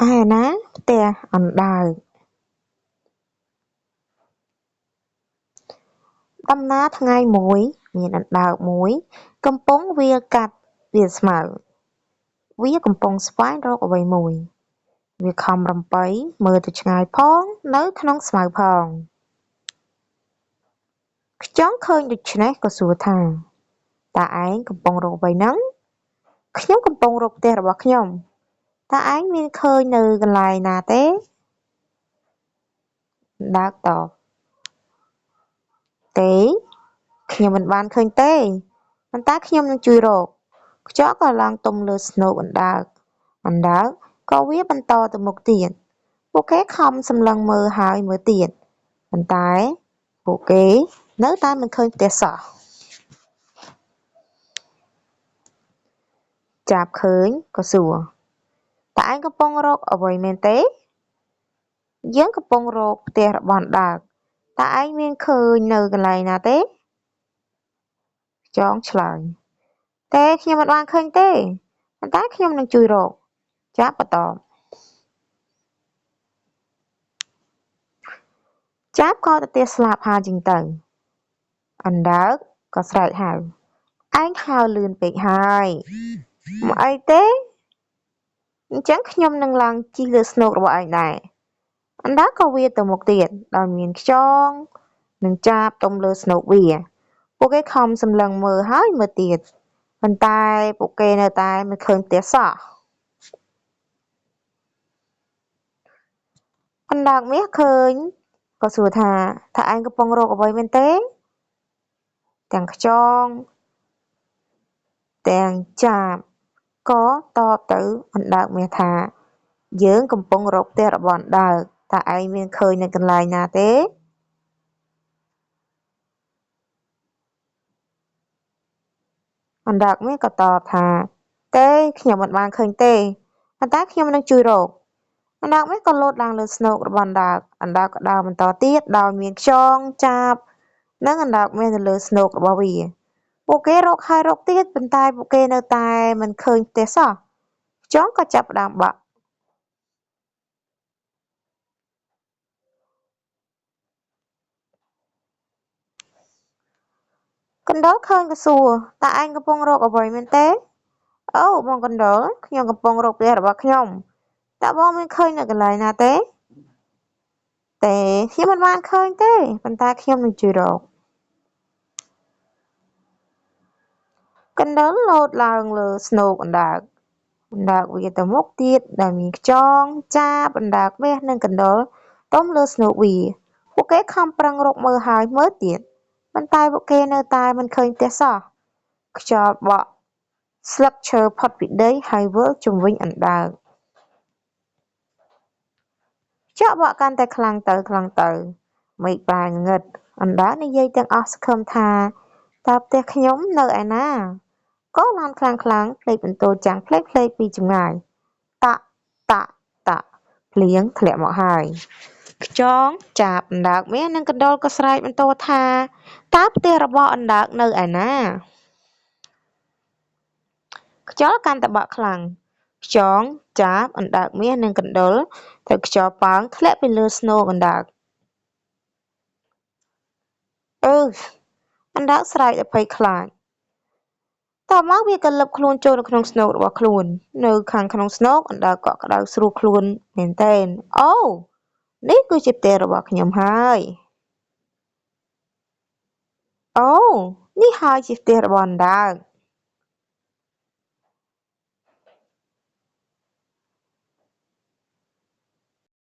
ឯណាផ្ទះអណ្ដើកដំណើរថ្ងៃមួយមានអណ្ដើកមួយកំពុងវាលកាត់វាលស្មៅវាកំពុងស្វែងរកអ្វីមួយវាខំរំពៃមើលទៅឆ្ងាយផងនៅក្នុងស្មៅផងខ្យងឃើញដូច្នេះក៏សួរថាតើឯងកំពុងរកអ្វីហ្នឹងខ្ញុំកំពុងរកផ្ទះរបស់ខ្ញុំតើឯងមានឃើញនៅកន្លែងណាទេអណ្ដើកតបទេខ្ញុំមិនបានឃើញទេប៉ុន្តែខ្ញុំនឹងជួយរកខ្យល់ក៏ឡើងទុំលើស្នូកអណ្ដើកក៏វាបន្តទៅមុខទៀតពួកគេខំសម្លឹងមើលហើយមើលទៀតប៉ុន្តែពួកគេនៅតែមិនឃើញផ្ទះសោះចាប់ឃើញក៏សួរតើឯងកំពុងរកអ្វីមែនទេយើងកំពុងរកផ្ទះរបស់អណ្ដើកតើឯងមានឃើញនៅកន្លែងណាទេខ្យងឆ្លើយទេខ្ញុំមិនបានឃើញទេប៉ុន្តែខ្ញុំនឹងជួយរកចាប់បន្តចាប់ក៏ទៅផ្ទះស្លាប់ហើរជាងទៅអណ្ដើកក៏ស្រែកហៅឯងហើរលឿនពេកហើយមកអីទេអញ្ចឹងខ្ញុំនឹងឡើងជិះលើស្នូករបស់ឯងដែរអណ្ដើកក៏វារទៅមុខទៀតដោយមានខ្យងនិងចាប់ទុំលើស្នូកវាពួកគេខំសម្លឹងមើលហើយមើលទៀតប៉ុន្តែពួកគេនៅតែមិនឃើញផ្ទះសោះអណ្ដើកមាសឃើញក៏សួរថាតើឯងកំពុងរកអ្វីមែនទេទាំងខ្យងទាំងចាប់ក៏តបទៅអណ្ដើកមាសថាយើងកំពុងរកផ្ទះរបស់អណ្ដើកតើឯងមានឃើញនៅកន្លែងណាទេអណ្ដើកមាសក៏តបថាទេខ្ញុំមិនបានឃើញទេប៉ុន្តែខ្ញុំនឹងជួយរកអណ្ដើកមាសក៏លោតឡើងលើស្នូករបស់អណ្ដើកក៏ដើរបន្តទៀតដោយមានខ្យងចាប់និងអណ្ដើកមាសនៅលើស្នូករបស់វាពួកគេរកហើយរកទៀតប៉ុន្តែពួកគេនៅតែមិនឃើញផ្ទះសោះខ្យងក៏ចាប់ផ្ដើមបាក់កណ្តុរឃើញក៏សួរតើឯងកំពុងរកអ្វីមែនទេអូបងកណ្តុរខ្ញុំកំពុងរកផ្ទះរបស់ខ្ញុំតើបងមានឃើញនៅកន្លែងណាទេទេខ្ញុំមិនបានឃើញទេប៉ុន្តែខ្ញុំនឹងជួយរកកណ្តុរលោតឡើងលើស្នូកអណ្ដើកវារទៅមុខទៀតដែលមានខ្យងចាប់អណ្ដើកមាសនិងកណ្តុរទុំលើស្នូកវាពួកគេខំប្រឹងរកមើលហើយមើលទៀតប៉ុន្តែពួកគេនៅតែមិនឃើញផ្ទះសោះខ្យល់បក់ស្លឹកឈើផុតពីដីហើយវិលជុំវិញអណ្ដើកខ្យល់បក់កាន់តែខ្លាំងទៅមេឃប្រែងងឹតអណ្ដើកនិយាយទាំងអស់សង្ឃឹមថាតើផ្ទះខ្ញុំនៅឯណាក៏ឡានខ្លាំងភ្លេចបន្ទោចាំងភ្លេចពីចម្ងាយតាក់តាក់តាក់ភ្លៀងធ្លាក់មកហើយខ្យងចាប់អណ្ដើកមាសនិងកណ្តុរក៏ស្រែកបន្ទោថាតើផ្ទះរបស់អណ្ដើកនៅឯណាខ្យល់កាន់តែបក់ខ្លាំងខ្យងចាប់អណ្ដើកមាសនិងកណ្តុរត្រូវខ្យល់ប៉ោងធ្លាក់ពីលើស្នូកអណ្ដើកអណ្ដើកស្រែកដោយភ័យខ្លាចតមកវាក៏លិបខ្លួនចូលនៅក្នុងស្នូករបស់ខ្លួននៅខាងក្នុងស្នូកអណ្ដើកក៏ក្តៅស្រួលខ្លួនមែនទែនអូនេះគឺជាផ្ទះរបស់ខ្ញុំហើយអូនេះហើយជាផ្ទះរបស់អណ្ដើក